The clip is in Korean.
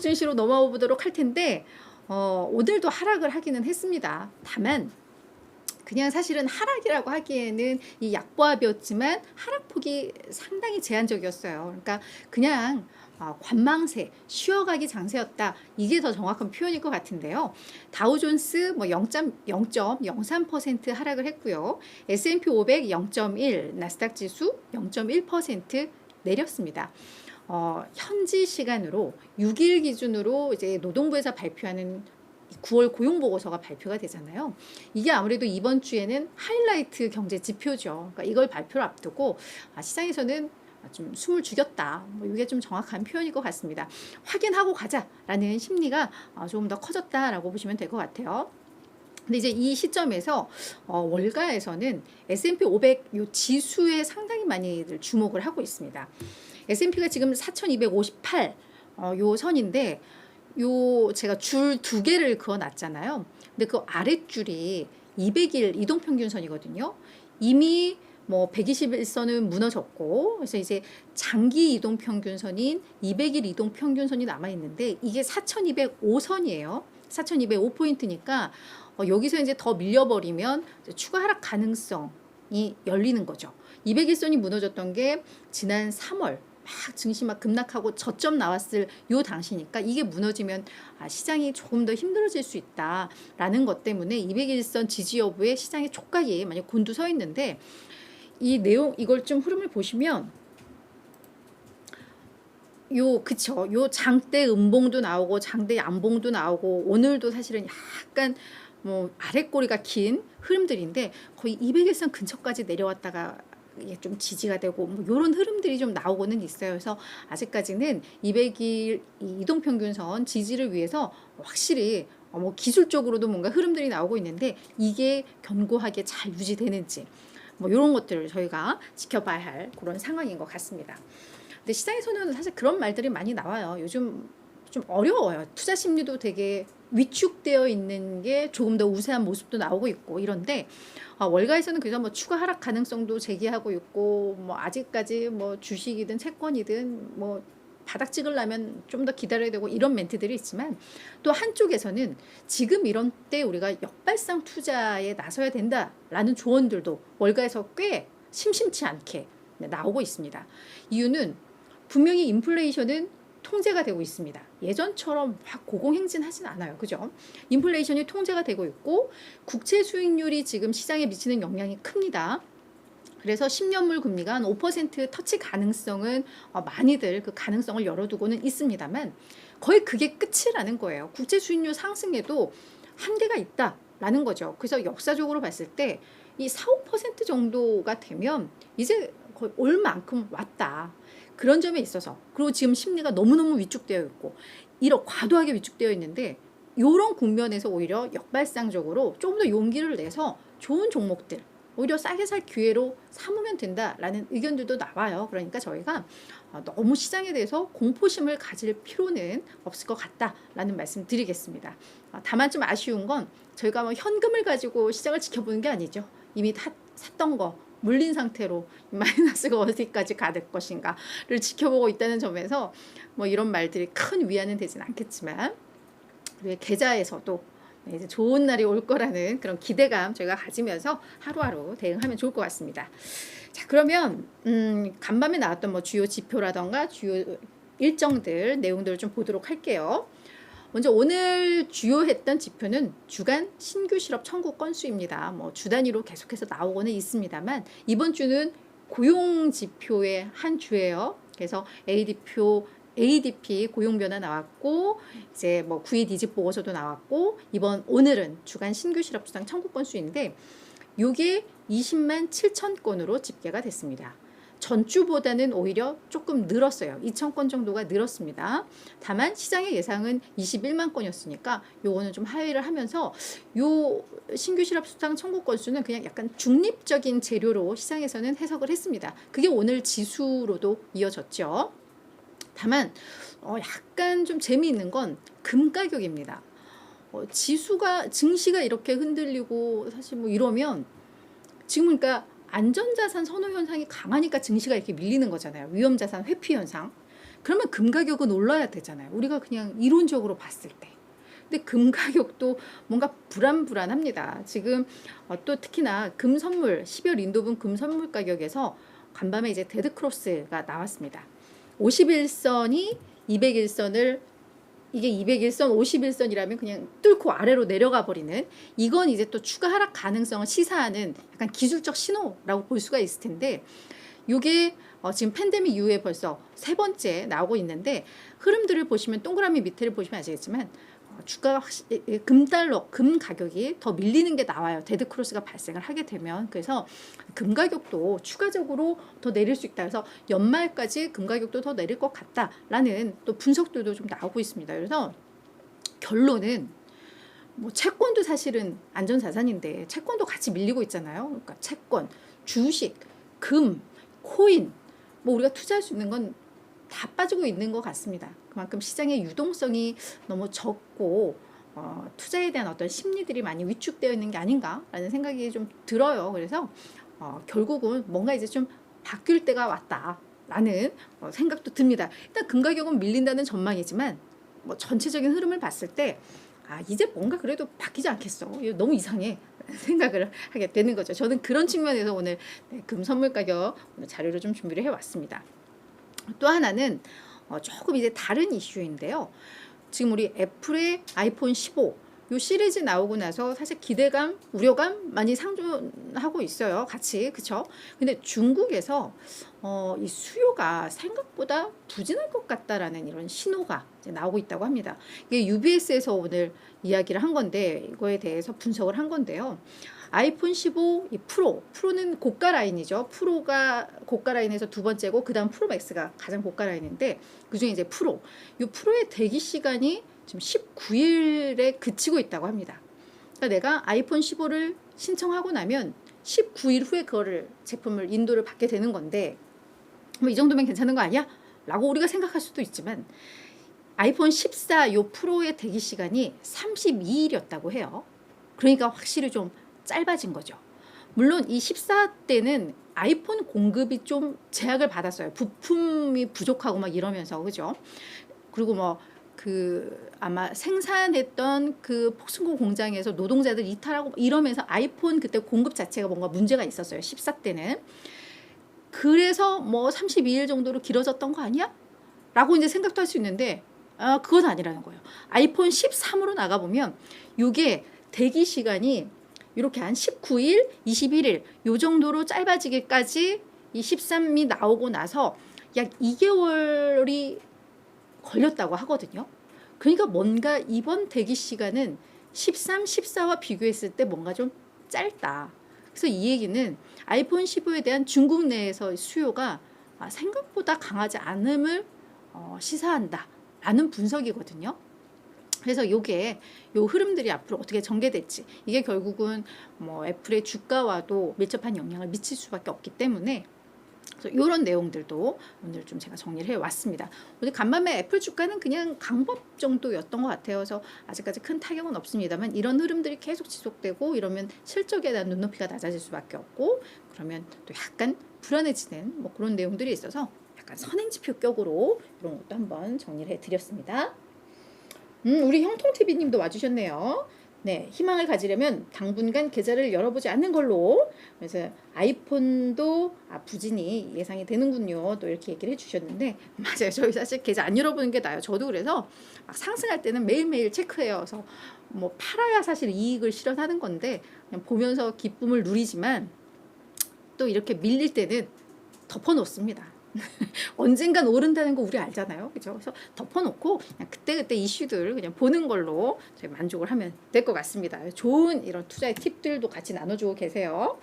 증시로 넘어가 보도록 할 텐데 오늘도 하락을 하기는 했습니다. 다만 그냥 사실은 하락이라고 하기에는 이 약보합이었지만 하락폭이 상당히 제한적이었어요. 그러니까 그냥 관망세, 쉬어가기 장세였다. 이게 더 정확한 표현일 것 같은데요. 다우존스 뭐 0.03% 하락을 했고요. S&P 500 0.1, 나스닥 지수 0.1% 내렸습니다. 현지 시간으로 6일 기준으로 이제 노동부에서 발표하는 9월 고용보고서가 발표가 되잖아요. 이게 아무래도 이번 주에는 하이라이트 경제 지표죠. 그러니까 이걸 발표를 앞두고 시장에서는 좀 숨을 죽였다. 뭐 이게 좀 정확한 표현일 것 같습니다. 확인하고 가자라는 심리가 조금 더 커졌다라고 보시면 될 것 같아요. 근데 이제 이 시점에서 월가에서는 S&P 500 요 지수에 상당히 많이들 주목을 하고 있습니다. S&P가 지금 4,258 요 선인데 요 제가 줄 2개를 그어 놨잖아요. 근데 그 아랫줄이 200일 이동평균선이거든요. 이미 뭐 121선은 무너졌고, 그래서 이제 장기 이동평균선인 200일 이동평균선이 남아있는데 이게 4,205선이에요. 4,205포인트니까 여기서 이제 더 밀려버리면 추가 하락 가능성이 열리는 거죠. 200일선이 무너졌던 게 지난 3월 막 증시 막 급락하고 저점 나왔을 요 당시니까 이게 무너지면 시장이 조금 더 힘들어질 수 있다라는 것 때문에 200일선 지지 여부에 시장의 촉각이 많이 곤두서 있는데 이 내용 이걸 좀 흐름을 보시면 그쵸. 요 장대 음봉도 나오고 장대 양봉도 나오고 오늘도 사실은 약간 뭐 아랫꼬리가 긴 흐름들인데 거의 200일선 근처까지 내려왔다가 이게 좀 지지가 되고 뭐 이런 흐름들이 좀 나오고는 있어요. 그래서 아직까지는 200일 이동평균선 지지를 위해서 확실히 뭐 기술적으로도 뭔가 흐름들이 나오고 있는데 이게 견고하게 잘 유지되는지 뭐 이런 것들을 저희가 지켜봐야 할 그런 상황인 것 같습니다. 근데 시장에서는 사실 그런 말들이 많이 나와요. 요즘 좀 어려워요. 투자 심리도 되게 위축되어 있는 게 조금 더 우세한 모습도 나오고 있고 이런데 월가에서는 그래서 뭐 추가 하락 가능성도 제기하고 있고 뭐 아직까지 뭐 주식이든 채권이든 뭐 바닥 찍으려면 좀 더 기다려야 되고 이런 멘트들이 있지만 또 한쪽에서는 지금 이런 때 우리가 역발상 투자에 나서야 된다라는 조언들도 월가에서 꽤 심심치 않게 나오고 있습니다. 이유는 분명히 인플레이션은 통제가 되고 있습니다. 예전처럼 막 고공행진하진 않아요. 그죠? 인플레이션이 통제가 되고 있고 국채 수익률이 지금 시장에 미치는 영향이 큽니다. 그래서 10년물 금리가 한 5% 터치 가능성은 많이들 그 가능성을 열어두고는 있습니다만 거의 그게 끝이라는 거예요. 국채 수익률 상승에도 한계가 있다라는 거죠. 그래서 역사적으로 봤을 때 이 4, 5% 정도가 되면 이제 거의 올 만큼 왔다. 그런 점에 있어서 그리고 지금 심리가 너무너무 위축되어 있고 이런 과도하게 위축되어 있는데 이런 국면에서 오히려 역발상적으로 조금 더 용기를 내서 좋은 종목들 오히려 싸게 살 기회로 삼으면 된다라는 의견들도 나와요. 그러니까 저희가 너무 시장에 대해서 공포심을 가질 필요는 없을 것 같다라는 말씀 드리겠습니다. 다만 좀 아쉬운 건 저희가 뭐 현금을 가지고 시장을 지켜보는 게 아니죠. 이미 샀던 거 물린 상태로 마이너스가 어디까지 가될 것인가를 지켜보고 있다는 점에서 뭐 이런 말들이 큰 위안은 되진 않겠지만 우리의 계좌에서도 이제 좋은 날이 올 거라는 그런 기대감 저희가 가지면서 하루하루 대응하면 좋을 것 같습니다. 자, 그러면 간밤에 나왔던 뭐 주요 지표라던가 주요 일정들 내용들을 좀 보도록 할게요. 먼저 오늘 주요했던 지표는 주간 신규 실업 청구 건수입니다. 뭐 주 단위로 계속해서 나오고는 있습니다만 이번 주는 고용 지표의 한 주예요. 그래서 ADP 고용 변화 나왔고 이제 뭐 9일 이직 보고서도 나왔고 오늘은 주간 신규 실업 수당 청구 건수인데 이게 20만 7천 건으로 집계가 됐습니다. 전주보다는 오히려 조금 늘었어요. 2천 건 정도가 늘었습니다. 다만 시장의 예상은 21만 건이었으니까 요거는 좀 하회를 하면서 요 신규 실업 수당 청구 건수는 그냥 약간 중립적인 재료로 시장에서는 해석을 했습니다. 그게 오늘 지수로도 이어졌죠. 다만 약간 좀 재미있는 건 금 가격입니다. 증시가 이렇게 흔들리고 사실 뭐 이러면 지금 그러니까 안전자산 선호 현상이 강하니까 증시가 이렇게 밀리는 거잖아요. 위험자산 회피 현상. 그러면 금 가격은 올라야 되잖아요. 우리가 그냥 이론적으로 봤을 때. 근데 금 가격도 뭔가 불안합니다. 지금 또 특히나 금 선물 12월 인도분 금 선물 가격에서 간밤에 이제 데드 크로스가 나왔습니다. 51선이 201선을 이게 201선, 51선이라면 그냥 뚫고 아래로 내려가 버리는, 이건 이제 또 추가 하락 가능성을 시사하는 약간 기술적 신호라고 볼 수가 있을 텐데, 이게 지금 팬데믹 이후에 벌써 세 번째 나오고 있는데, 흐름들을 보시면 동그라미 밑에를 보시면 아시겠지만 주가가 금 가격이 더 밀리는 게 나와요. 데드 크로스가 발생을 하게 되면. 그래서 금 가격도 추가적으로 더 내릴 수 있다. 그래서 연말까지 금 가격도 더 내릴 것 같다라는 또 분석들도 좀 나오고 있습니다. 그래서 결론은 뭐 채권도 사실은 안전자산인데 채권도 같이 밀리고 있잖아요. 그러니까 채권, 주식, 금, 코인, 뭐 우리가 투자할 수 있는 건 다 빠지고 있는 것 같습니다. 그만큼 시장의 유동성이 너무 적고 투자에 대한 어떤 심리들이 많이 위축되어 있는 게 아닌가라는 생각이 좀 들어요. 그래서 결국은 뭔가 이제 좀 바뀔 때가 왔다라는 생각도 듭니다. 일단 금 가격은 밀린다는 전망이지만 뭐 전체적인 흐름을 봤을 때 이제 뭔가 그래도 바뀌지 않겠어. 이거 너무 이상해. 생각을 하게 되는 거죠. 저는 그런 측면에서 오늘 금 선물 가격 오늘 자료를 좀 준비를 해왔습니다. 또 하나는 조금 이제 다른 이슈인데요. 지금 우리 애플의 아이폰 15 요 시리즈 나오고 나서 사실 기대감, 우려감 많이 상존하고 있어요. 같이. 그쵸? 근데 중국에서 이 수요가 생각보다 부진할 것 같다라는 이런 신호가 이제 나오고 있다고 합니다. 이게 UBS에서 오늘 이야기를 한 건데, 이거에 대해서 분석을 한 건데요. 아이폰 15 이 프로는 고가 라인이죠. 프로가 고가 라인에서 두 번째고, 그 다음 프로 맥스가 가장 고가 라인인데, 그 중에 이제 이 프로의 대기 시간이 지금 19일에 그치고 있다고 합니다. 그러니까 내가 아이폰 15를 신청하고 나면 19일 후에 그거를 제품을 인도를 받게 되는 건데, 뭐 이 정도면 괜찮은 거 아니야? 라고 우리가 생각할 수도 있지만, 아이폰 14 요 프로의 대기 시간이 32일이었다고 해요. 그러니까 확실히 좀 짧아진 거죠. 물론 이 14 때는 아이폰 공급이 좀 제약을 받았어요. 부품이 부족하고 막 이러면서, 그죠? 그리고 뭐 아마 생산했던 그 폭스콘 공장에서 노동자들 이탈하고 이러면서 아이폰 그때 공급 자체가 뭔가 문제가 있었어요. 14 때는. 그래서 뭐 32일 정도로 길어졌던 거 아니야? 라고 이제 생각도 할 수 있는데, 그건 아니라는 거예요. 아이폰 13으로 나가보면 이게 대기 시간이 이렇게 한 19일, 21일 요 정도로 짧아지기까지 이 13이 나오고 나서 약 2개월이 걸렸다고 하거든요. 그러니까 뭔가 이번 대기 시간은 13, 14와 비교했을 때 뭔가 좀 짧다. 그래서 이 얘기는 아이폰 15에 대한 중국 내에서 수요가 생각보다 강하지 않음을 시사한다라는 분석이거든요. 그래서 요 흐름들이 앞으로 어떻게 전개될지, 이게 결국은 뭐 애플의 주가와도 밀접한 영향을 미칠 수밖에 없기 때문에, 이런 내용들도 오늘 좀 제가 정리를 해왔습니다. 오늘 간밤에 애플 주가는 그냥 강법 정도였던 것 같아요. 그래서 아직까지 큰 타격은 없습니다만, 이런 흐름들이 계속 지속되고 이러면 실적에 대한 눈높이가 낮아질 수밖에 없고, 그러면 또 약간 불안해지는 뭐 그런 내용들이 있어서 약간 선행지표격으로 이런 것도 한번 정리를 해드렸습니다. 우리 형통TV님도 와주셨네요. 네, 희망을 가지려면 당분간 계좌를 열어보지 않는 걸로. 그래서 아이폰도 부진이 예상이 되는군요. 또 이렇게 얘기를 해주셨는데, 맞아요. 저희 사실 계좌 안 열어보는 게 나아요. 저도 그래서 막 상승할 때는 매일매일 체크해요. 그래서 뭐 팔아야 사실 이익을 실현하는 건데, 그냥 보면서 기쁨을 누리지만 또 이렇게 밀릴 때는 덮어놓습니다. 언젠간 오른다는 거 우리 알잖아요. 그죠? 그래서 덮어놓고 그냥 그때그때 이슈들 그냥 보는 걸로 저희 만족을 하면 될 것 같습니다. 좋은 이런 투자의 팁들도 같이 나눠주고 계세요.